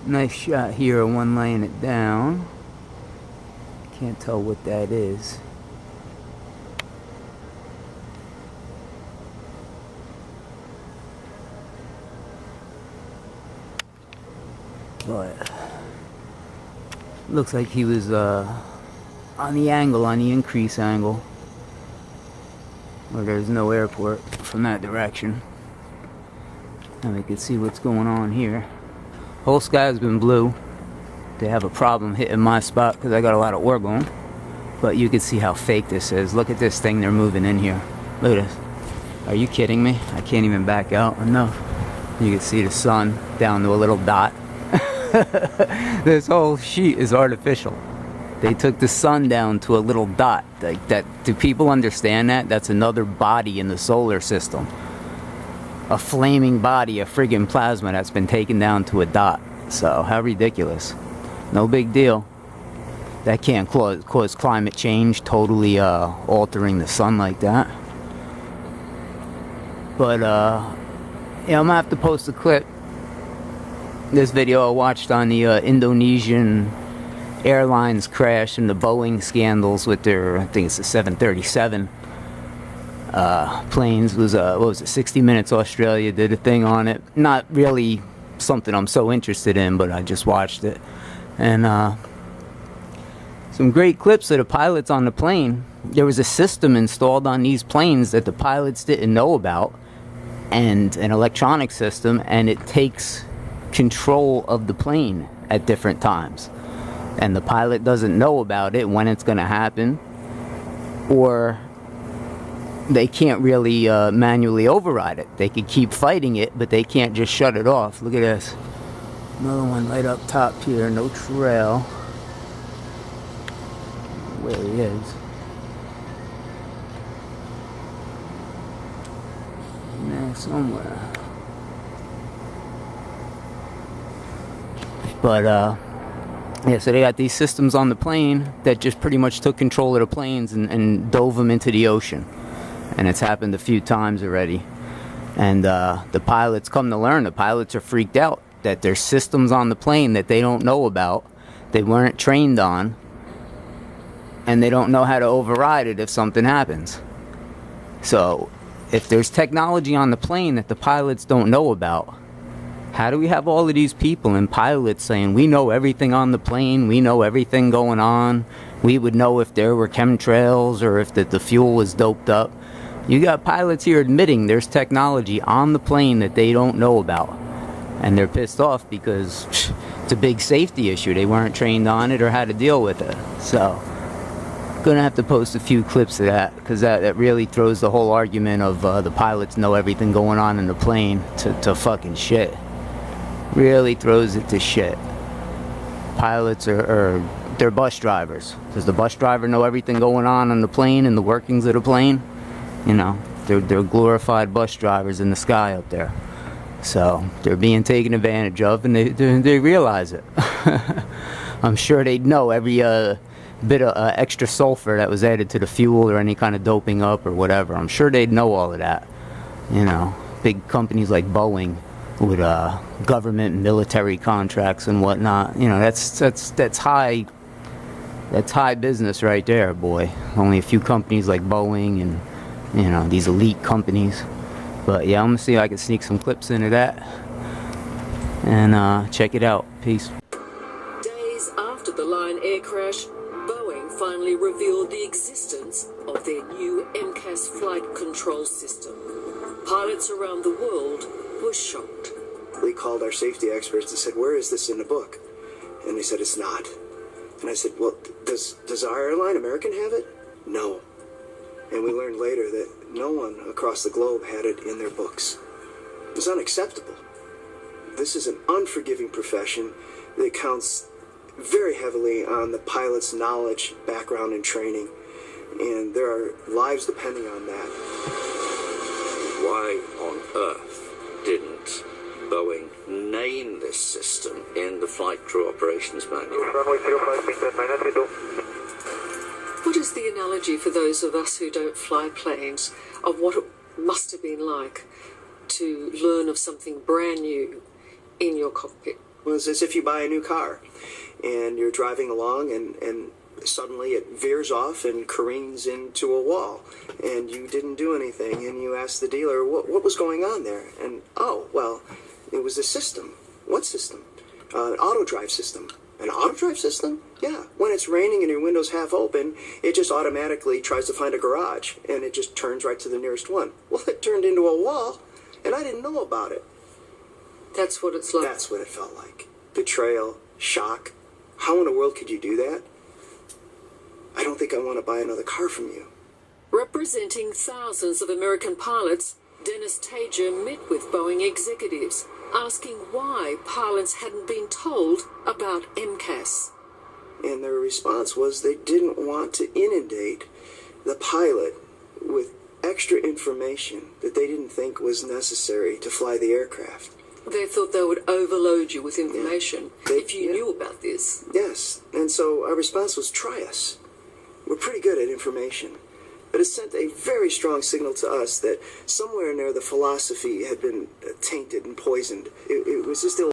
Nice shot here of one laying it down. Can't tell what that is. But looks like he was on the angle, on the increase angle, where there's no airport from that direction. And we can see what's going on here. Whole sky's been blue. They have a problem hitting my spot because I got a lot of ore going. But you can see how fake this is. Look at this thing they're moving in here. Look at this. Are you kidding me? I can't even back out enough. You can see the sun down to a little dot. This whole sheet is artificial. They took the sun down to a little dot. Like that. Do people understand that? That's another body in the solar system. A flaming body of friggin' plasma that's been taken down to a dot. So how ridiculous. No big deal. That can't cause climate change, totally altering the sun like that. But yeah, I'm gonna have to post a clip. This video I watched on the Indonesian airlines crash and the Boeing scandals with their, I think it's the 737 planes. Was what was it, 60 Minutes Australia did a thing on it. Not really something I'm so interested in, but I just watched it. And some great clips of the pilots on the plane. There was a system installed on these planes that the pilots didn't know about, and an electronic system, and it takes control of the plane at different times. And the pilot doesn't know about it, when it's going to happen, or they can't really manually override it. They could keep fighting it, but they can't just shut it off. Look at this. Another one right up top here, no trail. Where he is. There somewhere. But yeah, so they got these systems on the plane that just pretty much took control of the planes and dove them into the ocean. And it's happened a few times already. And the pilots come to learn, the pilots are freaked out that there's systems on the plane that they don't know about, they weren't trained on, and they don't know how to override it if something happens. So if there's technology on the plane that the pilots don't know about, how do we have all of these people and pilots saying, we know everything on the plane, we know everything going on, we would know if there were chemtrails or if the fuel was doped up? You got pilots here admitting there's technology on the plane that they don't know about. And they're pissed off because it's a big safety issue. They weren't trained on it or how to deal with it. So, gonna have to post a few clips of that, because that really throws the whole argument of the pilots know everything going on in the plane to fucking shit. Really throws it to shit. Pilots they're bus drivers. Does the bus driver know everything going on the plane and the workings of the plane? You know, they're glorified bus drivers in the sky up there. So they're being taken advantage of, and they realize it. I'm sure they'd know every bit of extra sulfur that was added to the fuel or any kind of doping up or whatever. I'm sure they'd know all of that. You know, big companies like Boeing with government and military contracts and whatnot. You know, that's high business right there, boy. Only a few companies like Boeing and, you know, these elite companies. But yeah, I'm gonna see if I can sneak some clips into that and check it out. Peace. Days after the Lion Air crash, Boeing finally revealed the existence of their new MCAS flight control system. Pilots around the world were shocked. We called our safety experts and said, "Where is this in the book?" And they said, "It's not." And I said, "Well, does our airline, American, have it?" "No." And we learned later that no one across the globe had it in their books. It was unacceptable. This is an unforgiving profession that counts very heavily on the pilot's knowledge, background, and training. And there are lives depending on that. Why on earth didn't Boeing name this system in the Flight Crew Operations Manual? What is the analogy for those of us who don't fly planes of what it must have been like to learn of something brand new in your cockpit? Well, it's as if you buy a new car and you're driving along and suddenly it veers off and careens into a wall and you didn't do anything and you ask the dealer what was going on there, and oh, well, it was a system. What system? An auto drive system. An auto drive system? Yeah. When it's raining and your window's half open, it just automatically tries to find a garage and it just turns right to the nearest one. Well, it turned into a wall and I didn't know about it. That's what it's like. That's what it felt like. Betrayal, shock. How in the world could you do that? I don't think I want to buy another car from you. Representing thousands of American pilots, Dennis Tager met with Boeing executives, asking why pilots hadn't been told about MCAS. And their response was they didn't want to inundate the pilot with extra information that they didn't think was necessary to fly the aircraft. They thought they would overload you with information if you knew about this. Yes, and so our response was, try us. We're pretty good at information. But it sent a very strong signal to us that somewhere in there the philosophy had been tainted and poisoned. It was just